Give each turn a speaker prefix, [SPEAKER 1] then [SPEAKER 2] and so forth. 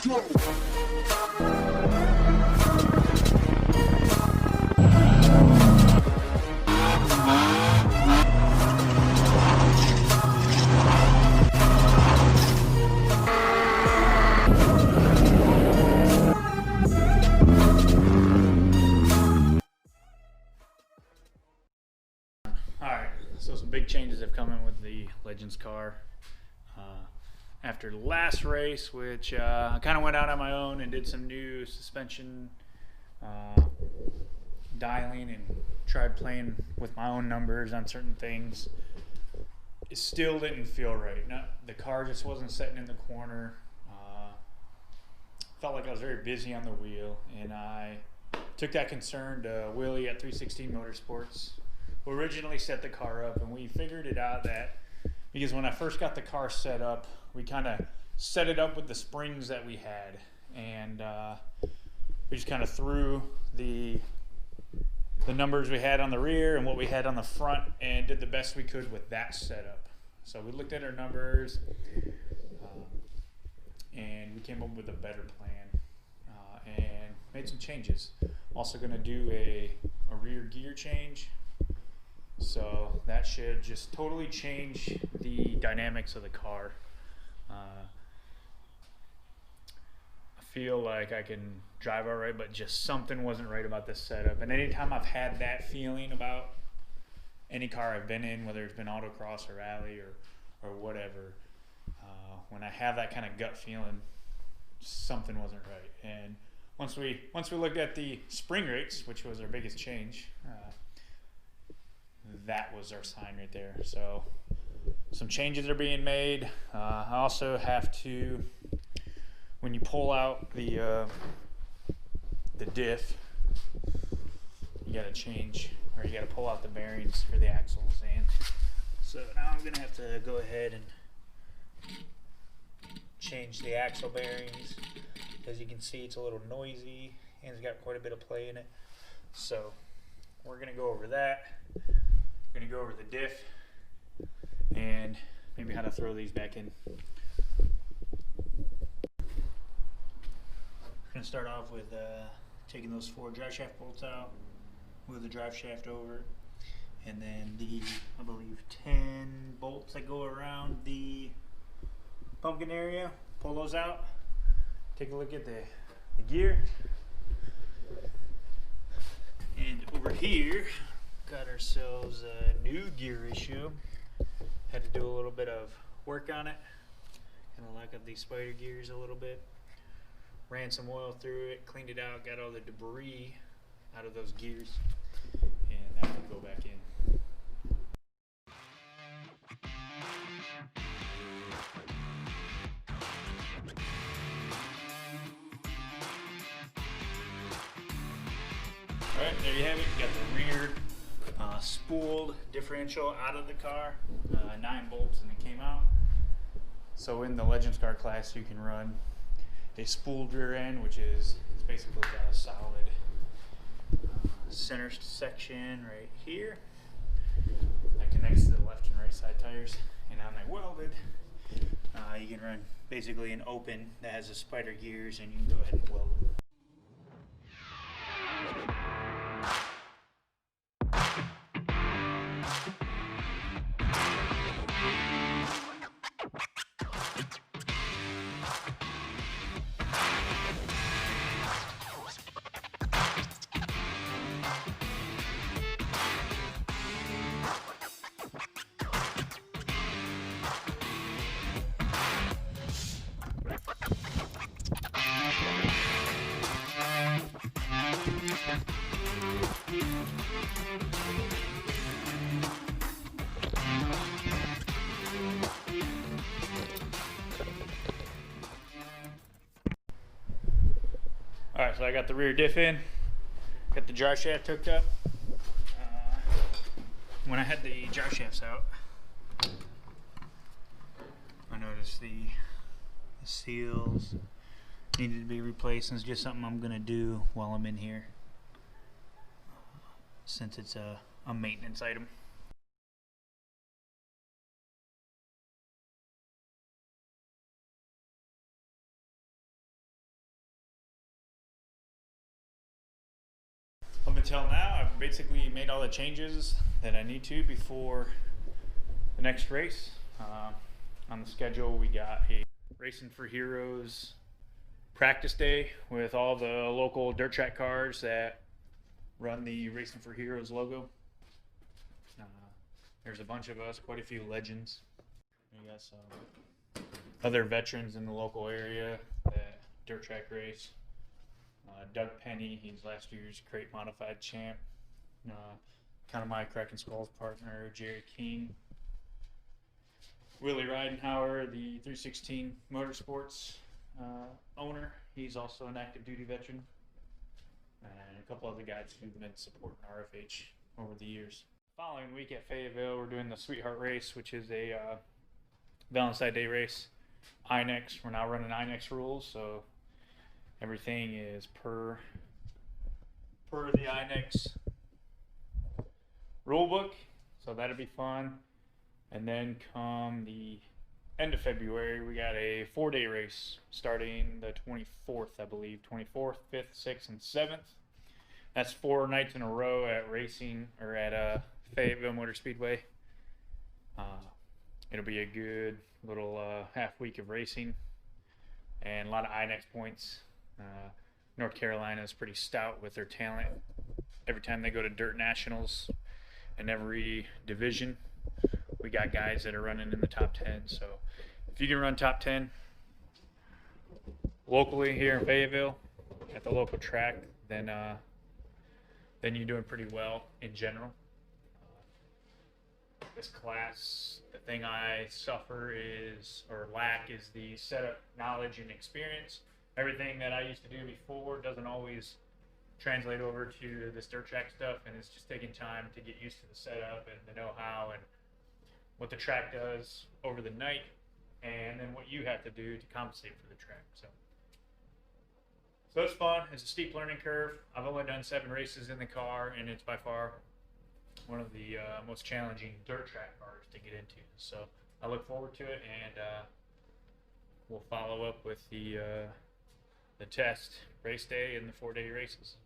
[SPEAKER 1] Alright, so some big changes have come in with the Legends car. After the last race, which I kind of went out on my own and did some new suspension dialing and tried playing with my own numbers on certain things. It still didn't feel right. The car just wasn't setting in the corner. Felt like I was very busy on the wheel, and I took that concern to Willie at 316 Motorsports, who originally set the car up, and we figured it out that because when I first got the car set up, we kind of set it up with the springs that we had, and we just kind of threw the numbers we had on the rear and what we had on the front and did the best we could with that setup. So we looked at our numbers and we came up with a better plan and made some changes. Also going to do a rear gear change. So that should just totally change the dynamics of the car. I feel like I can drive all right, but just something wasn't right about this setup. And anytime I've had that feeling about any car I've been in, whether it's been autocross or rally or whatever, when I have that kind of gut feeling, something wasn't right. And once we looked at the spring rates, which was our biggest change, that was our sign right there. So some changes are being made. I also have to, when you pull out the diff, you got to change, or you got to pull out the bearings for the axles. And so now I'm gonna have to go ahead and change the axle bearings. As you can see, it's a little noisy and it's got quite a bit of play in it. So we're gonna go over that. We're gonna go over the diff and maybe how to throw these back in. We're gonna start off with taking those 4 drive shaft bolts out, move the drive shaft over, and then the, I believe, 10 bolts that go around the pumpkin area, pull those out. Take a look at the gear. And over here, got ourselves a new gear issue. Had to do a little bit of work on it. Kind of lock up these spider gears a little bit. Ran some oil through it, cleaned it out, got all the debris out of those gears, and that can go back in. Alright, there you have it. You got the rear spooled differential out of the car, 9 bolts, and it came out. So in the Legends car class, you can run a spooled rear end, which is basically got a solid center section right here that connects to the left and right side tires, and on that welded, you can run basically an open that has the spider gears, and you can go ahead and weld them. Alright, so I got the rear diff in, got the drive shaft hooked up. When I had the drive shafts out, I noticed the seals needed to be replaced, and it's just something I'm going to do while I'm in here, since it's a maintenance item. until now, I've basically made all the changes that I need to before the next race. On the schedule, we got a Racing for Heroes practice day with all the local dirt track cars that run the Racing for Heroes logo. There's a bunch of us, quite a few legends. We got some other veterans in the local area that dirt track race. Doug Penny, he's last year's crate modified champ. Kind of my Crack and Skulls partner, Jerry King. Willie Ridenhour, the 316 Motorsports owner. He's also an active duty veteran. And a couple other guys who've been supporting RFH over the years. Following week at Fayetteville, we're doing the Sweetheart Race, which is a Valentine's Day race. INEX, we're now running INEX rules, so everything is per the INEX rule book, so that'll be fun. And then come the end of February, we got a 4-day race starting the 24th, I believe. 24th, 5th, 6th, and 7th. That's 4 nights in a row at Fayetteville Motor Speedway. It'll be a good little half week of racing and a lot of INEX points. North Carolina is pretty stout with their talent. Every time they go to Dirt Nationals in every division, we got guys that are running in the top 10. So if you can run top 10 locally here in Fayetteville at the local track, then you're doing pretty well in general. This class, the thing I lack is the setup knowledge and experience. Everything that I used to do before doesn't always translate over to this dirt track stuff, and it's just taking time to get used to the setup and the know-how and what the track does over the night, and then what you have to do to compensate for the track. So it's fun. It's a steep learning curve. I've only done 7 races in the car, and it's by far one of the most challenging dirt track cars to get into. So I look forward to it, and we'll follow up with the test race day and the 4-day races.